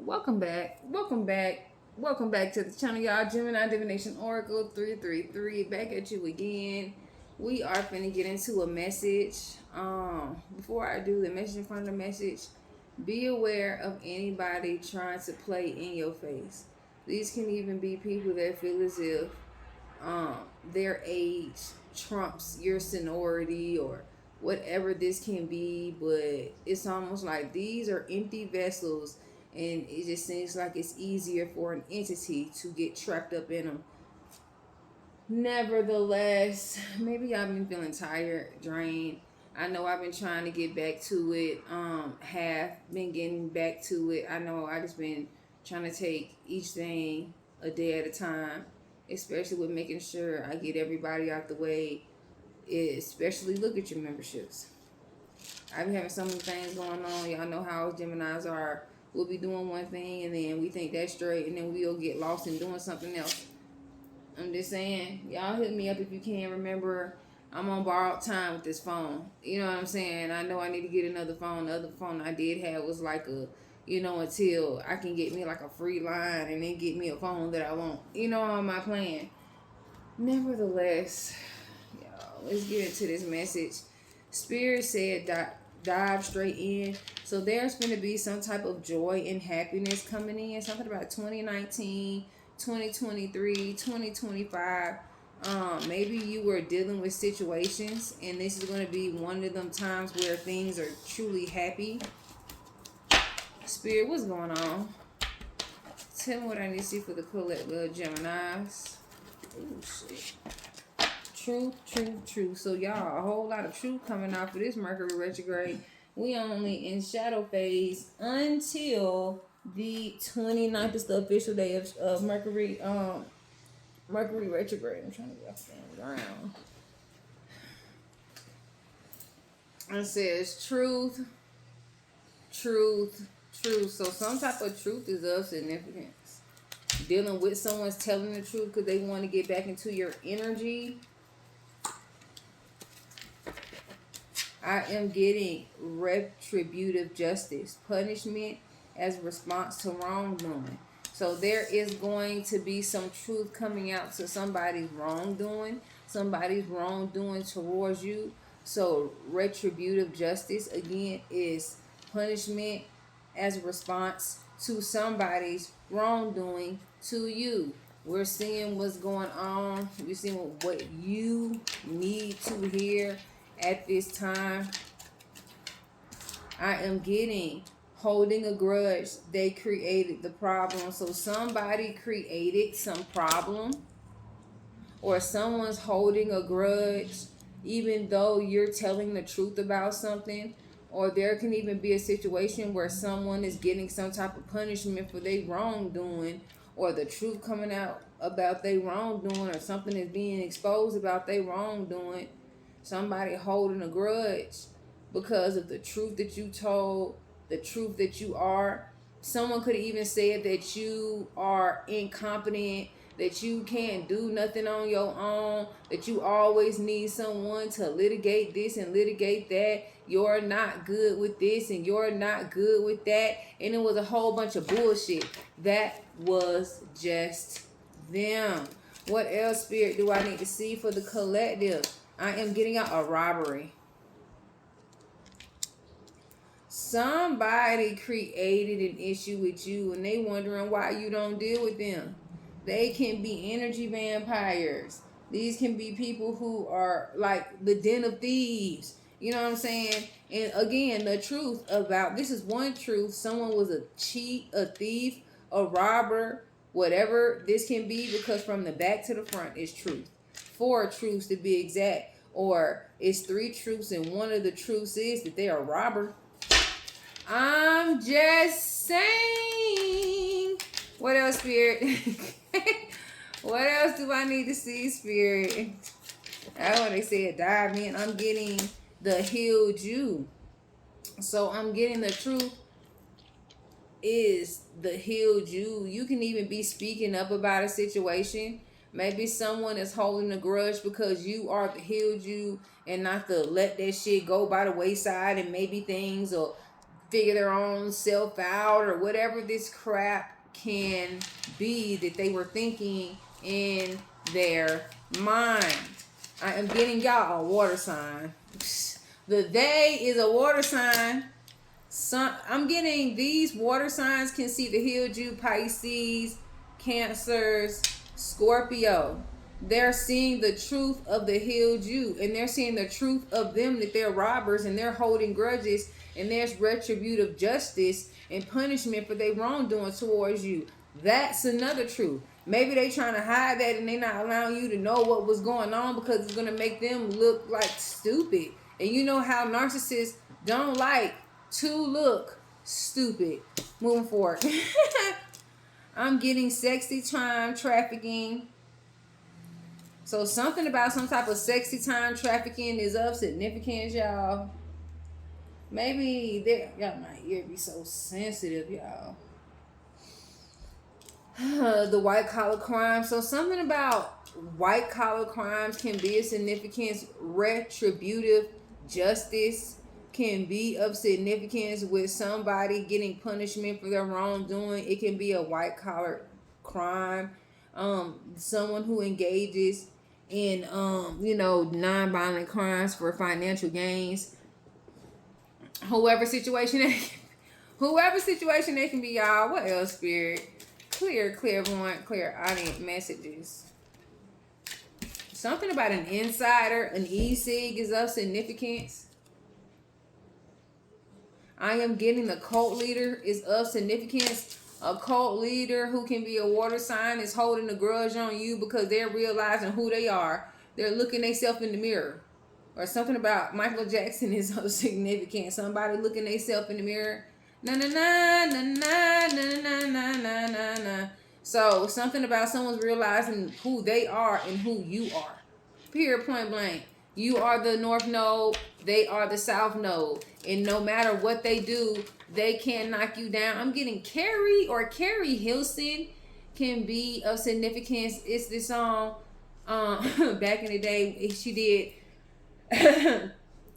Welcome back. Welcome back. Welcome back to the channel, y'all. Gemini Divination Oracle 333 back at you again. We are finna get into a message. Before I do the message in front of the message, be aware of anybody trying to play in your face. These can even be people that feel as if um their age trumps your seniority or whatever this can be, but it's almost like these are empty vessels, and it just seems like it's easier for an entity to get trapped up in them. Nevertheless, maybe I've been feeling tired, drained. I know I've been trying to get back to it. Have been getting back to it. I know I just been trying to take each thing a day at a time, especially with making sure I get everybody out the way. Especially look at your memberships. I've been having so many things going on. Y'all know how Geminis are. We'll be doing one thing and then we think that's straight, and then we'll get lost in doing something else. I'm just saying, y'all hit me up if you can. Remember, I'm on borrowed time with this phone. You know what I'm saying? I know I need to get another phone. The other phone I did have was like a, until I can get me like a free line and then get me a phone that I want. On my plan. Nevertheless, y'all, let's get into this message. Spirit said dive straight in. So there's going to be some type of joy and happiness coming in. Something about 2019, 2023, 2025. Maybe you were dealing with situations, and this is going to be one of them times where things are truly happy. Spirit, what's going on? Tell me what I need to see for the collective Geminis. Oh shit. Truth. So y'all, a whole lot of truth coming out for this Mercury retrograde. We only in shadow phase until the 29th. Is the official day of Mercury Mercury retrograde. I'm trying to get off the ground. It says truth. So some type of truth is of significance. Dealing with someone's telling the truth because they want to get back into your energy. I am getting retributive justice, punishment as response to wrongdoing. So there is going to be some truth coming out to somebody's wrongdoing towards you. So retributive justice, again, is punishment as a response to somebody's wrongdoing to you. We're seeing what's going on. We're seeing what you need to hear at this time. I am getting holding a grudge. They created the problem. So somebody created some problem, or someone's holding a grudge even though you're telling the truth about something. Or there can even be a situation where someone is getting some type of punishment for their wrongdoing, or the truth coming out about their wrongdoing, or something is being exposed about their wrongdoing. Somebody holding a grudge because of the truth that you told, the truth that you are. Someone could have even said that you are incompetent, that you can't do nothing on your own, that you always need someone to litigate this and litigate that. You're not good with this and you're not good with that. And it was a whole bunch of bullshit. That was just them. What else, Spirit, do I need to see for the collective? I am getting out a robbery. Somebody created an issue with you and they wondering why you don't deal with them. They can be energy vampires. These can be people who are like the den of thieves. You know what I'm saying? And again, the truth about this is one truth. Someone was a cheat, a thief, a robber, whatever this can be, because from the back to the front is truth. 4 truths to be exact. Or it's 3 truths, and one of the truths is that they are a robber. I'm just saying. What else, Spirit? What else do I need to see, Spirit? That's what they said. Dive in. I'm getting the healed you. So I'm getting the truth is the healed you. You can even be speaking up about a situation. Maybe someone is holding a grudge because you are the healed you, and not to let that shit go by the wayside, and maybe things or figure their own self out or whatever this crap can be that they were thinking in their mind. I am getting y'all a water sign. The they is a water sign. I'm getting these water signs can see the healed you, Pisces, Cancers, Scorpio. They're seeing the truth of the healed you, and they're seeing the truth of them, that they're robbers and they're holding grudges, and there's retributive justice and punishment for their wrongdoing towards you. That's another truth. Maybe they trying to hide that and they not allowing you to know what was going on because it's going to make them look like stupid. And you know how narcissists don't like to look stupid. Moving forward. I'm getting sexy time trafficking. So something about some type of sexy time trafficking is of significance, y'all. Maybe y'all, my ear be so sensitive, y'all. The white collar crime. So something about white collar crimes can be of significance. Retributive justice can be of significance with somebody getting punishment for their wrongdoing. It can be a white collar crime. Someone who engages in non-violent crimes for financial gains. Whoever situation they can be, y'all. What else, Spirit? Clear, clairvoyant, clear audience messages. Something about an insider, an e-sig is of significance. I am getting the cult leader is of significance. A cult leader who can be a water sign is holding a grudge on you because they're realizing who they are. They're looking themselves in the mirror. Or something about Michael Jackson is of significance. Somebody looking themselves in the mirror. Na na na na na na na na na na na. So something about someone's realizing who they are and who you are. Period, point blank. You are the North Node. They are the South Node. And no matter what they do, they can't knock you down. I'm getting Carrie Hilson can be of significance. It's this song back in the day she did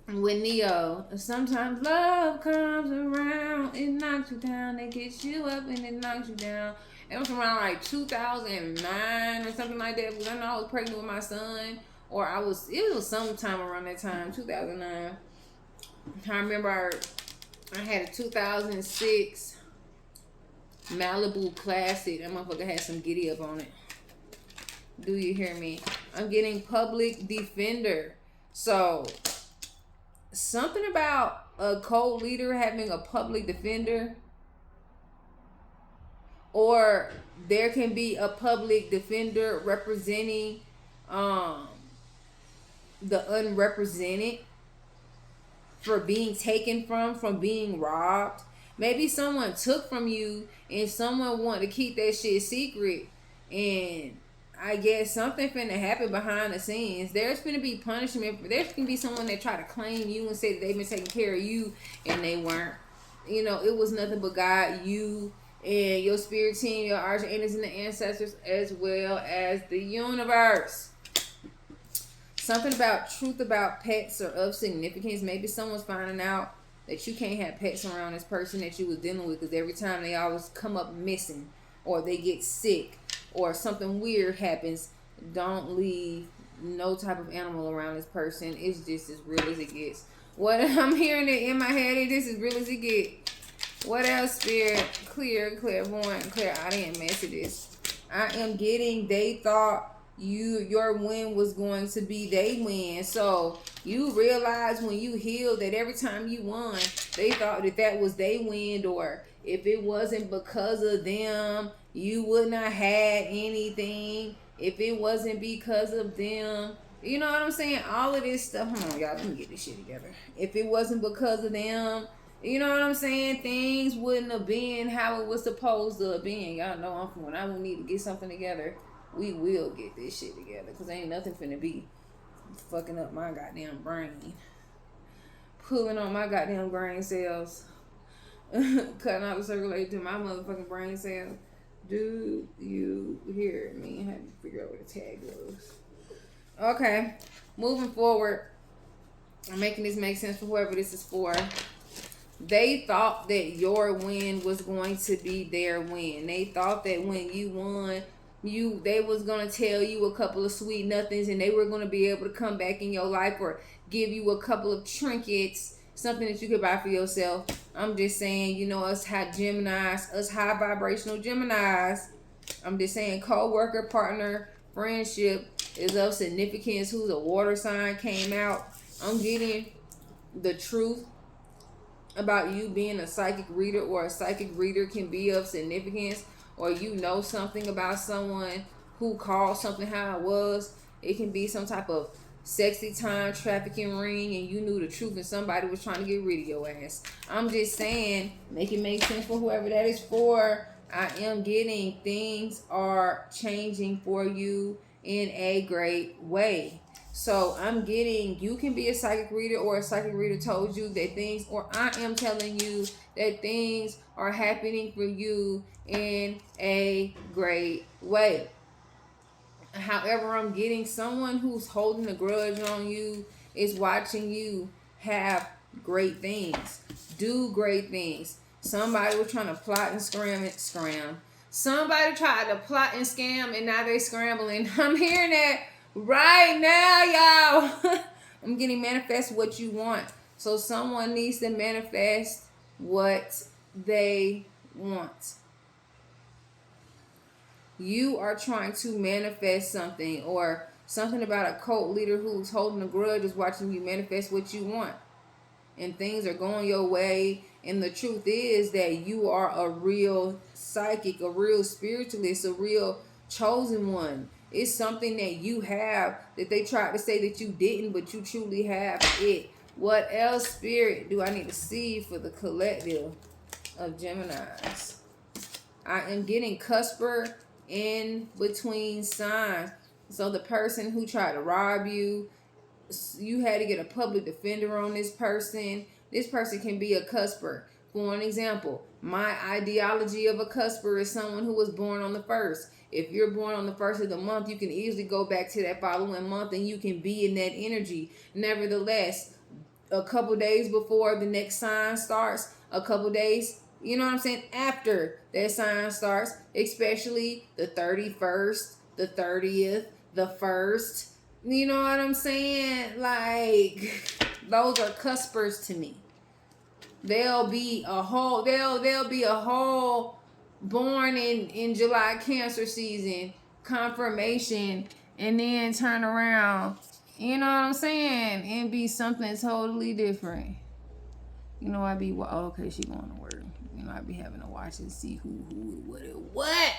with Neo. Sometimes love comes around, it knocks you down, it gets you up and it knocks you down. It was around like 2009 or something like that, because I know I was pregnant with my son, or it was sometime around that time, 2009. I remember I had a 2006 Malibu Classic. That motherfucker had some giddy up on it. Do you hear me? I'm getting public defender. So something about a cult leader having a public defender, or there can be a public defender representing the unrepresented, for being taken from being robbed. Maybe someone took from you and someone wanted to keep that shit secret, and I guess something finna happen behind the scenes. There's finna be punishment. There's gonna be someone that try to claim you and say that they've been taking care of you, and they weren't. It was nothing but God, you, and your spirit team, your archangels and the ancestors, as well as the universe. Something about truth about pets or of significance. Maybe someone's finding out that you can't have pets around this person that you was dealing with, because every time they always come up missing, or they get sick, or something weird happens. Don't leave no type of animal around this person. It's just as real as it gets. What I'm hearing it in my head is this as real as it gets. What else, Spirit? Clear, clairvoyant, clear audience messages. I am getting they thought your win was going to be they win. So you realize when you healed that every time you won, they thought that was they win, or if it wasn't because of them, you would not had anything. If it wasn't because of them, you know what I'm saying? All of this stuff. Hold on, y'all. Let me get this shit together. If it wasn't because of them, you know what I'm saying? Things wouldn't have been how it was supposed to have been. Y'all know when I need to get something together, we will get this shit together. Because ain't nothing finna be fucking up my goddamn brain. Pulling on my goddamn brain cells. Cutting out the circulation to my motherfucking brain cells. Do you hear me? I have to figure out where the tag goes. Okay. Moving forward. I'm making this make sense for whoever this is for. They thought that your win was going to be their win. They thought that when you won, they was gonna tell you a couple of sweet nothings, and they were gonna be able to come back in your life or give you a couple of trinkets, something that you could buy for yourself. I'm just saying, us high Geminis, us high vibrational Geminis. I'm just saying, co-worker, partner, friendship is of significance. Who's a water sign came out. I'm getting the truth about you being a psychic reader, or a psychic reader can be of significance, or something about someone who called something how it was. It can be some type of sexy time trafficking ring, and you knew the truth and somebody was trying to get rid of your ass. I'm just saying, make it make sense for whoever that is for. I am getting things are changing for you in a great way. So I'm getting, you can be a psychic reader, or a psychic reader told you that things, or I am telling you that things are happening for you in a great way. However, I'm getting someone who's holding a grudge on you is watching you have great things, do great things. Somebody was trying to plot and scram. Somebody tried to plot and scam, and now they scrambling. I'm hearing that right now, y'all. I'm getting manifest what you want. So someone needs to manifest what they want. You are trying to manifest something, or something about a cult leader who's holding a grudge is watching you manifest what you want. And things are going your way. And the truth is that you are a real psychic, a real spiritualist, a real chosen one. It's something that you have that they tried to say that you didn't, but you truly have it. What else, Spirit, do I need to see for the collective of Geminis? I am getting cusper in between signs. So the person who tried to rob you, you had to get a public defender on this person. This person can be a cusper. For an example, my ideology of a cusper is someone who was born on the 1st. If you're born on the 1st of the month, you can easily go back to that following month and you can be in that energy. Nevertheless, a couple days before the next sign starts, a couple days, after that sign starts, especially the 31st, the 30th, the 1st, you know what I'm saying? Like, those are cuspers to me. They'll be a whole born in July Cancer season confirmation, and then turn around, you know what I'm saying, and be something totally different. I be, okay, she going to work. I be having to watch and see who, what.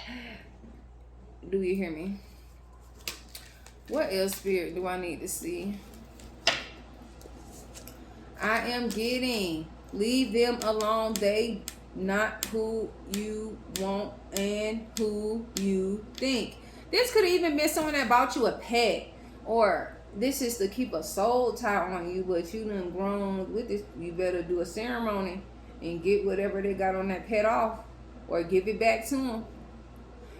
Do you hear me? What else, Spirit, do I need to see? I am getting, leave them alone. They not who you want and who you think. This could even be someone that bought you a pet, or this is to keep a soul tie on you, but you done grown with this. You better do a ceremony and get whatever they got on that pet off, or give it back to them.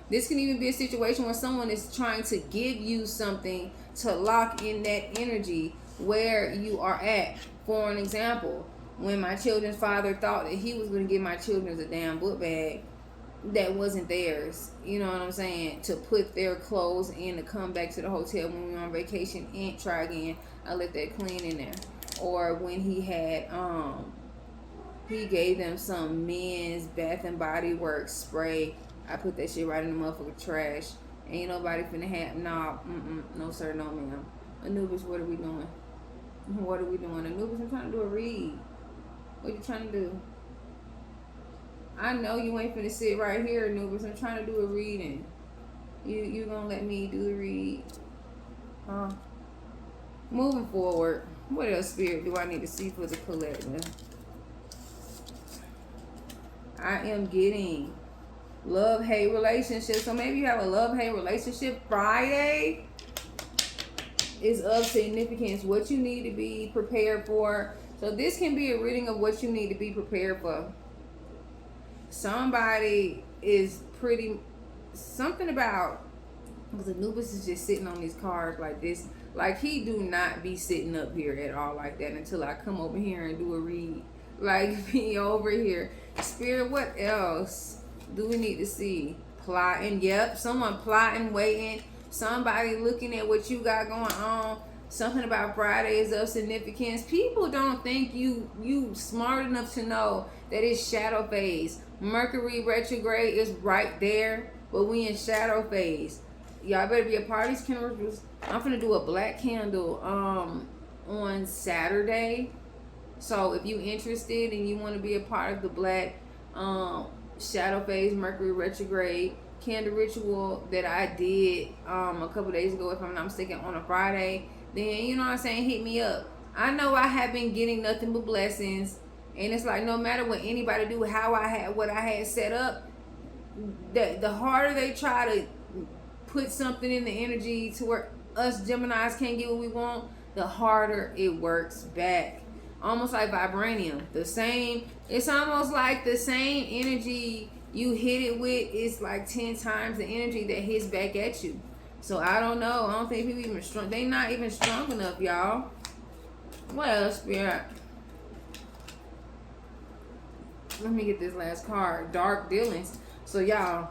This can even be a situation where someone is trying to give you something to lock in that energy where you are at. For an example, when my children's father thought that he was going to give my children a damn book bag that wasn't theirs, you know what I'm saying, to put their clothes in to come back to the hotel when we were on vacation and try again, I let that clean in there. Or when he had, he gave them some men's Bath and Body Works spray, I put that shit right in the motherfucking trash. Ain't nobody finna have, no sir, no ma'am. Anubis, what are we doing? What are we doing? Anubis, I'm trying to do a read. What you trying to do? I know you ain't finna sit right here, Anubis. I'm trying to do a reading. You gonna let me do the read? Moving forward, what else, Spirit, do I need to see for the collective? I am getting love-hate relationship. So maybe you have a love-hate relationship. Friday is of significance. What you need to be prepared for. So this can be a reading of what you need to be prepared for. Somebody is pretty, something about, because Anubis is just sitting on these cards like this. Like, he do not be sitting up here at all like that until I come over here and do a read. Like me over here. Spirit, what else do we need to see? Plotting. Yep. Someone plotting, waiting. Somebody looking at what you got going on. Something about Fridays of significance. People don't think you smart enough to know that it's shadow phase. Mercury retrograde is right there, but we in shadow phase. Y'all better be a part of these candles. I'm gonna do a black candle on Saturday. So if you interested and you want to be a part of the black shadow phase Mercury retrograde candle ritual that I did a couple days ago, if I'm not mistaken, on a Friday, then you know what I'm saying, hit me up. I know I have been getting nothing but blessings, and it's like no matter what anybody do, how I had what I had set up, the harder they try to put something in the energy to where us Geminis can't get what we want, the harder it works back. Almost like vibranium. The same, it's almost like the same energy you hit it with is like 10 times the energy that hits back at you. So I don't know. I don't think people even strong. They not even strong enough, y'all. What else, Spirit? Let me get this last card. Dark dealings. So y'all,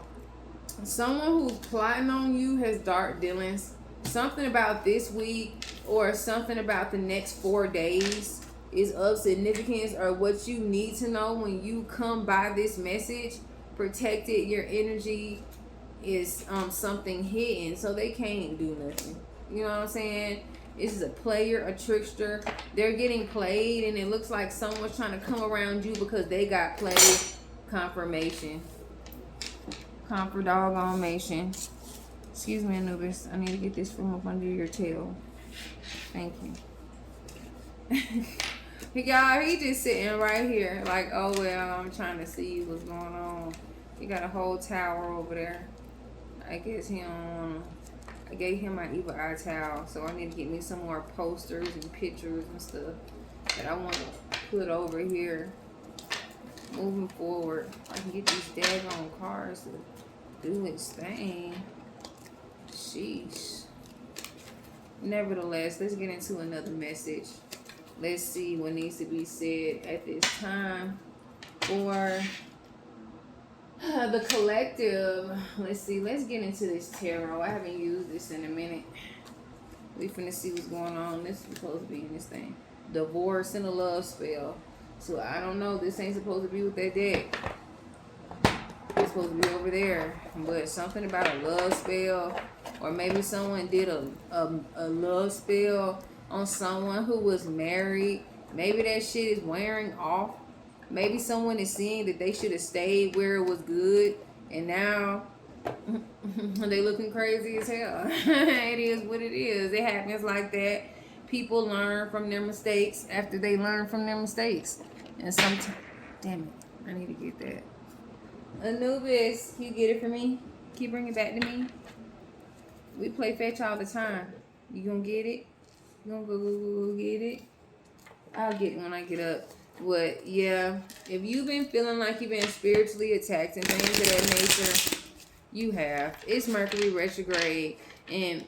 someone who's plotting on you has dark dealings. Something about this week or something about the next 4 days is of significance, or what you need to know when you come by this message. Protected, your energy is something hidden, so they can't do nothing. You know what I'm saying? This is a player, a trickster. They're getting played, and it looks like someone's trying to come around you because they got played. Confirmation. Doggone-mation. Excuse me, Anubis. I need to get this from up under your tail. Thank you. Y'all, he just sitting right here like, oh, well, I'm trying to see what's going on. He got a whole tower over there. I guess he don't want to. I gave him my evil eye towel, so I need to get me some more posters and pictures and stuff that I want to put over here. Moving forward, I can get these daggone cards to do its thing. Sheesh. Nevertheless, let's get into another message. Let's see what needs to be said at this time for the collective. Let's see. Let's get into this tarot. I haven't used this in a minute. We finna see what's going on. This is supposed to be in this thing. Divorce and a love spell. So I don't know. This ain't supposed to be with that deck. It's supposed to be over there. But something about a love spell. Or maybe someone did a love spell on someone who was married. Maybe that shit is wearing off. Maybe someone is seeing that they should have stayed where it was good, and now they looking crazy as hell. It is what it is. It happens like that. People learn from their mistakes after they learn from their mistakes. And sometimes, damn it, I need to get that. Anubis, you get it for me? Can you bring it back to me? We play fetch all the time. You gonna get it? You gonna go get it? I'll get it when I get up. But yeah, if you've been feeling like you've been spiritually attacked and things of that nature, you have. It's Mercury retrograde, and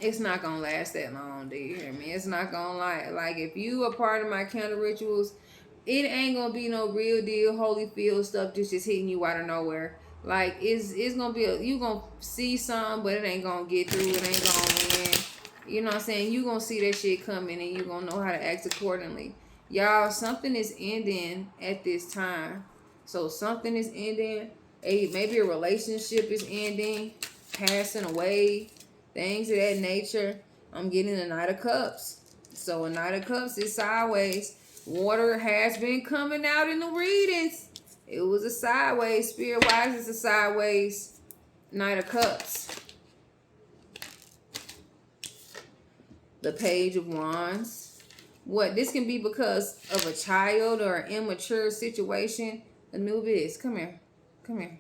it's not gonna last that long. Do you hear me? It's not gonna like if you are part of my candle rituals, it ain't gonna be no real deal holy field stuff just hitting you out of nowhere. Like it's gonna be you gonna see some, but it ain't gonna get through. It ain't gonna win. You know what I'm saying? You gonna see that shit coming, and you gonna know how to act accordingly. Y'all, something is ending at this time. So something is ending. Maybe a relationship is ending, passing away, things of that nature. I'm getting a Knight of Cups. So a Knight of Cups is sideways. Water has been coming out in the readings. It was a sideways. Spirit-wise, it's a sideways Knight of Cups. The Page of Wands. What? This can be because of a child or an immature situation. Anubis, come here. Come here.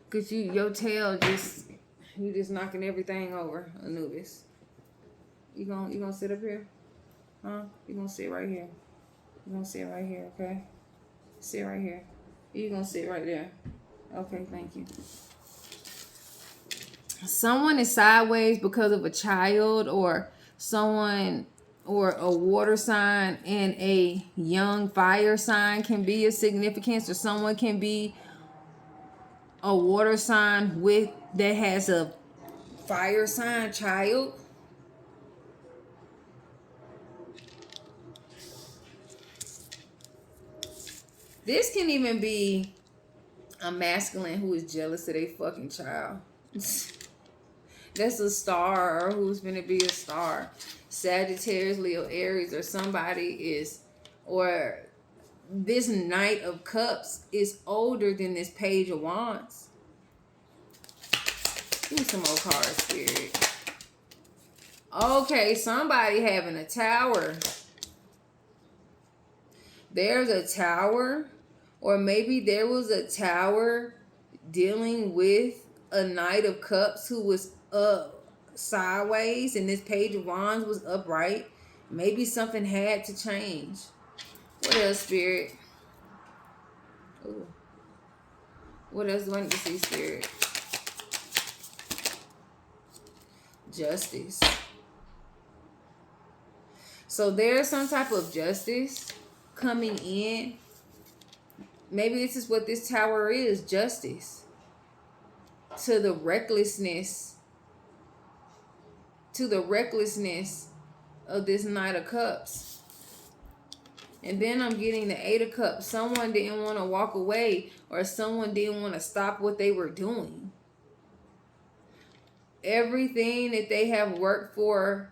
Cause your tail you just knocking everything over, Anubis. You gonna sit up here? Huh? You gonna sit right here. You gonna sit right here, okay? Sit right here. You gonna sit right there. Okay, thank you. Someone is sideways because of a child, or someone or a water sign and a young fire sign can be of significance, or someone can be a water sign with that has a fire sign child. This can even be a masculine who is jealous of their fucking child. That's a star, or who's gonna be a star. Sagittarius, Leo, Aries, or somebody is, or this Knight of Cups is older than this Page of Wands. Give me some more cards, Spirit. Okay, somebody having a tower. There's a tower, or maybe there was a tower dealing with a Knight of Cups who was up sideways and this Page of Wands was upright. Maybe something had to change. What else, Spirit? Ooh. What else do I need to see, Spirit? Justice. So there's some type of justice coming in. Maybe this is what this tower is, justice. To the recklessness of this Knight of Cups. And then I'm getting the Eight of Cups. Someone didn't want to walk away, or someone didn't want to stop what they were doing. Everything that they have worked for,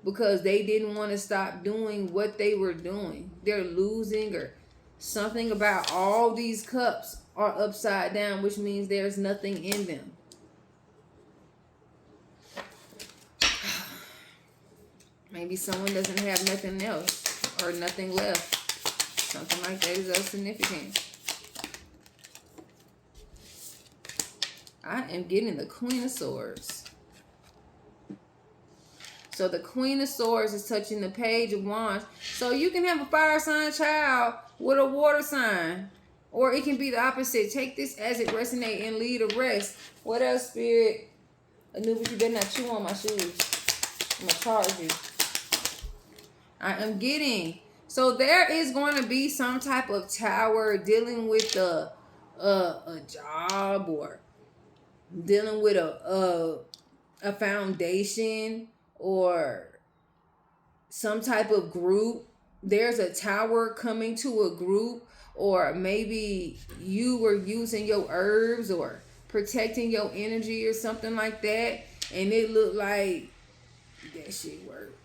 because they didn't want to stop doing what they were doing, they're losing, or something about all these cups are upside down, which means there's nothing in them. Maybe someone doesn't have nothing else, or nothing left. Something like that is of significance. I am getting the Queen of Swords. So the Queen of Swords is touching the Page of Wands. So you can have a fire sign child with a water sign. Or it can be the opposite. Take this as it resonates and lead a rest. What else, Spirit? Anubis, you better not chew on my shoes. I'm going to charge you. I am getting. So there is going to be some type of tower dealing with a job, or dealing with a foundation, or some type of group. There's a tower coming to a group, or maybe you were using your herbs or protecting your energy or something like that, and it looked like that shit worked.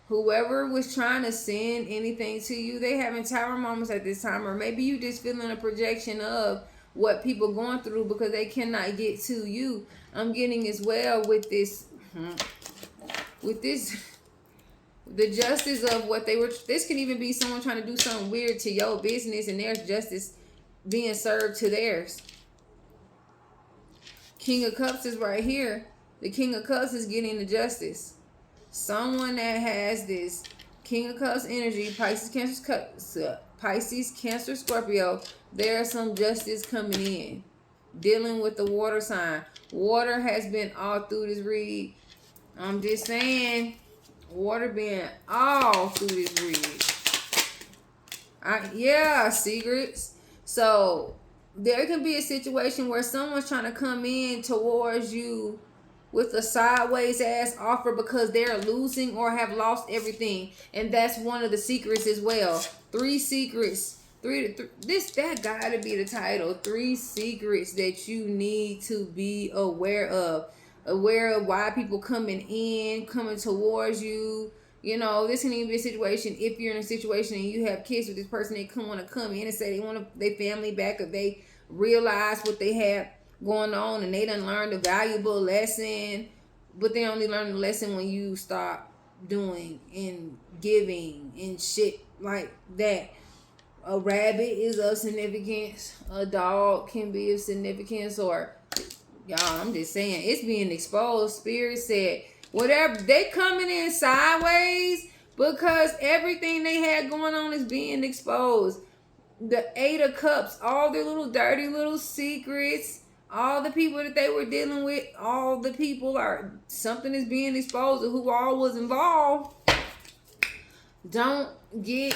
Whoever was trying to send anything to you, they having tower moments at this time, or maybe you just feeling a projection of what people going through because they cannot get to you. I'm getting as well with this, the justice of what they were. This can even be someone trying to do something weird to your business, and there's justice being served to theirs. King of Cups is right here. The King of Cups is getting the justice. Someone that has this King of Cups energy, Pisces, Cancer, Scorpio, there's some justice coming in. Dealing with the water sign. Water has been all through this read. I'm just saying, water been all through this read. Yeah, secrets. So there can be a situation where someone's trying to come in towards you with a sideways ass offer because they're losing or have lost everything. And that's one of the secrets as well. 3 secrets. That gotta be the title. 3 secrets that you need to be aware of. Aware of why people coming towards you. You know, this can even be a situation if you're in a situation and you have kids with this person, they want to come in and say they want their family back, or they realize what they have going on and they done learned a valuable lesson, but they only learn the lesson when you stop doing and giving and shit like that. A rabbit is of significance. A dog can be of significance. Or y'all, I'm just saying, it's being exposed. Spirit said whatever, they coming in sideways because everything they had going on is being exposed. The 8 of Cups, all their little dirty little secrets, all the people that they were dealing with, all the people are, something is being exposed of who all was involved. Don't get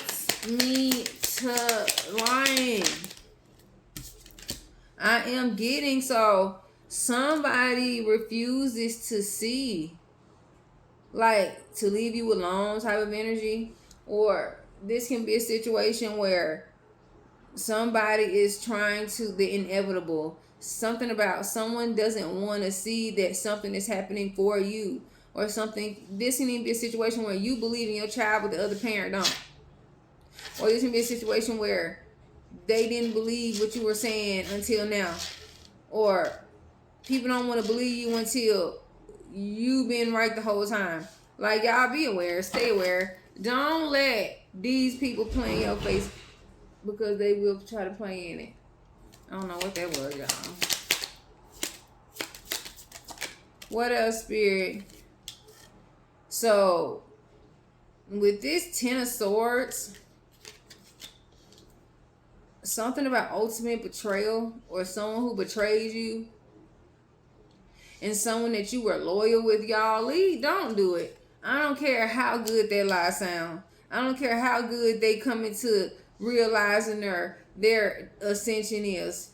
me to lying. I am getting, so somebody refuses to see, like, to leave you alone type of energy. Or this can be a situation where somebody is trying to, the inevitable, something about someone doesn't want to see that something is happening for you, or something. This can even be a situation where you believe in your child but the other parent don't. Or this can be a situation where they didn't believe what you were saying until now. Or people don't want to believe you until you've been right the whole time. Like, y'all be aware, stay aware. Don't let these people play in your face, because they will try to play in it. I don't know what that was, y'all. What else, Spirit? So, with this Ten of Swords, something about ultimate betrayal, or someone who betrays you, and someone that you were loyal with, y'all. Don't do it. I don't care how good that lie sound. I don't care how good they come into realizing their ascension is.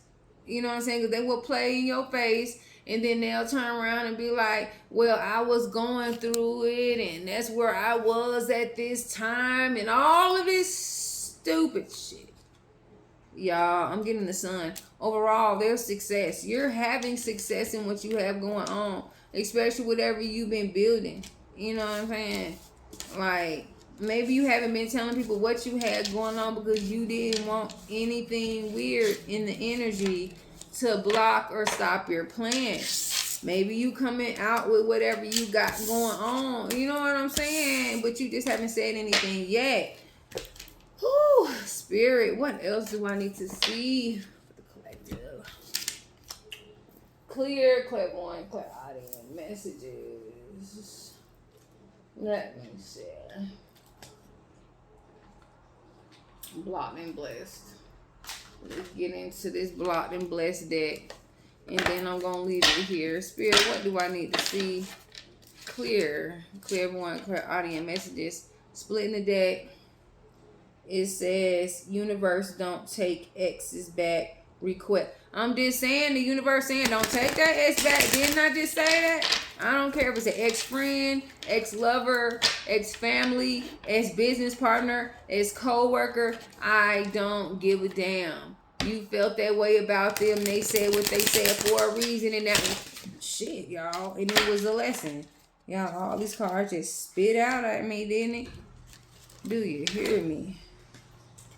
You know what I'm saying? Because they will play in your face, and then they'll turn around and be like, well, I was going through it, and that's where I was at this time, and all of this stupid shit. Y'all, I'm getting the sun. Overall, there's success. You're having success in what you have going on, especially whatever you've been building. You know what I'm saying? Like, maybe you haven't been telling people what you had going on because you didn't want anything weird in the energy to block or stop your plan. Maybe you coming out with whatever you got going on. You know what I'm saying? But you just haven't said anything yet. Whew, Spirit, what else do I need to see for the collective? Clear, clairvoyant, clairaudient messages. Let me see. Blocked and blessed. Let's get into this blocked and blessed deck, and then I'm gonna leave it here. Spirit, what do I need to see? Clear, clairvoyant, clairaudient messages. Splitting the deck. It says, universe, don't take X's back. Request. I'm just saying, the universe saying, don't take that X back. Didn't I just say that? I don't care if it's an ex-friend, ex-lover, ex-family, ex-business partner, ex-co-worker. I don't give a damn. You felt that way about them. They said what they said for a reason, and that was shit, y'all. And it was a lesson. Y'all, all these cards just spit out at me, didn't it? Do you hear me?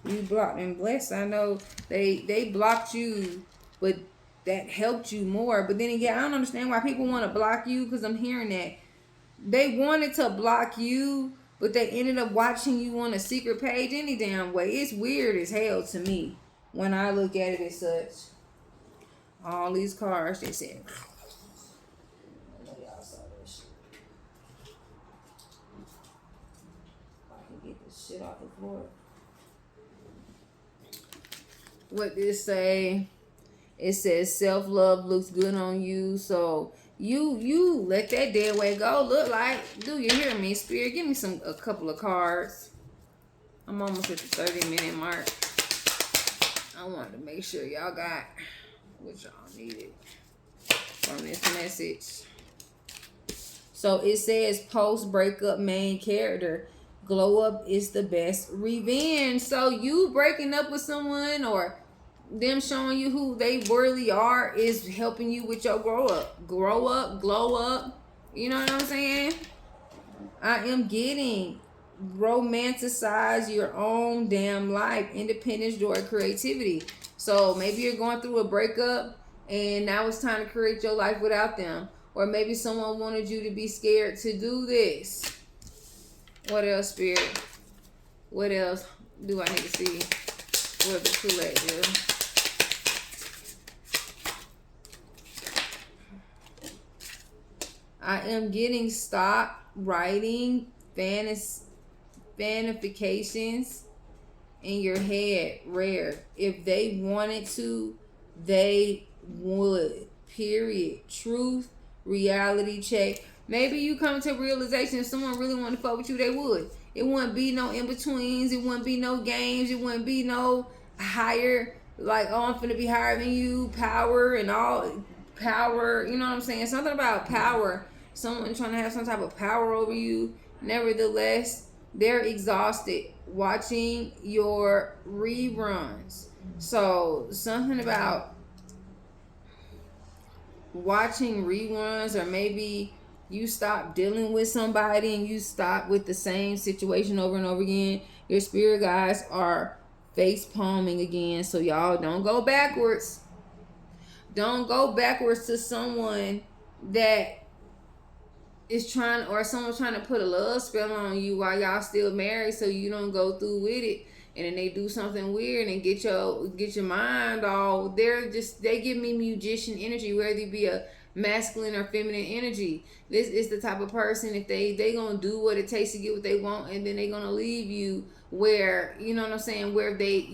You blocked and blessed. I know they blocked you, but that helped you more. But then again, I don't understand why people want to block you, because I'm hearing that they wanted to block you, but they ended up watching you on a secret page any damn way. It's weird as hell to me when I look at it as such. All these cards, they said. I know y'all saw this shit. I can get this shit off the floor. What did it say? It says self-love looks good on you. So you let that dead weight go. Look like, do you hear me, Spirit? Give me a couple of cards. I'm almost at the 30-minute mark. I wanted to make sure y'all got what y'all needed from this message. So it says post-breakup main character. Glow up is the best revenge. So you breaking up with someone, or them showing you who they really are, is helping you with your grow up. Grow up, glow up. You know what I'm saying? I am getting romanticize your own damn life. Independence, joy, creativity. So maybe you're going through a breakup and now it's time to create your life without them. Or maybe someone wanted you to be scared to do this. What else, Spirit? What else do I need to see? What the collective? I am getting stop writing fanifications in your head. Rare. If they wanted to, they would. Period. Truth, reality check. Maybe you come to a realization if someone really want to fuck with you, they would. It wouldn't be no in-betweens. It wouldn't be no games. It wouldn't be no higher, like, oh, I'm finna be higher than you, power and all. Power, you know what I'm saying? Something about power. Someone trying to have some type of power over you. Nevertheless, they're exhausted watching your reruns. So, something about watching reruns, or maybe you stop dealing with somebody and you stop with the same situation over and over again. Your spirit guides are face palming again. So y'all don't go backwards. Don't go backwards to someone that is trying, or someone's trying to put a love spell on you while y'all still married, so you don't go through with it. And then they do something weird and get your mind all. They give me magician energy, whether it be a masculine or feminine energy. This is the type of person, if they gonna do what it takes to get what they want, and then they gonna leave you where, you know what I'm saying, where they,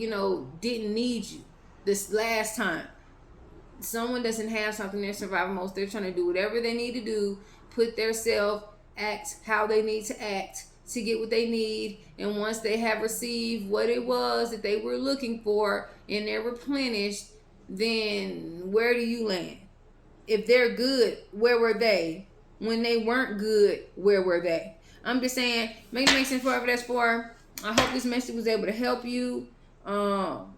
didn't need you this last time. Someone doesn't have something in their survival mode. They're trying to do whatever they need to do, put their self, act how they need to act to get what they need. And once they have received what it was that they were looking for and they're replenished, then where do you land? If they're good, where were they? When they weren't good, where were they? I'm just saying, make it make sense for whatever that's for. I hope this message was able to help you. I'm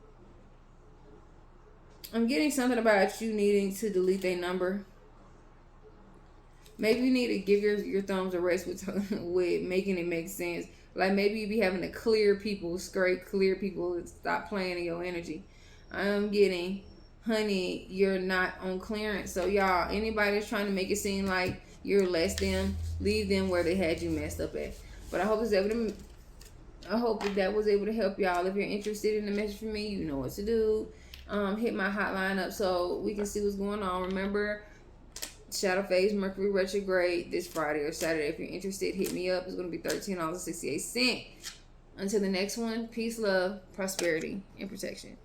getting something about you needing to delete their number. Maybe you need to give your thumbs a rest with making it make sense. Like, maybe you be having to clear people, clear people, stop playing in your energy. I'm getting, honey, you're not on clearance. So y'all, anybody that's trying to make it seem like you're less than, leave them where they had you messed up at. But I hope that was able to help y'all. If you're interested in the message from me, you know what to do. Hit my hotline up so we can see what's going on. Remember, shadow phase, Mercury retrograde this Friday or Saturday. If you're interested, hit me up. It's going to be $13.68. Until the next one, peace, love, prosperity, and protection.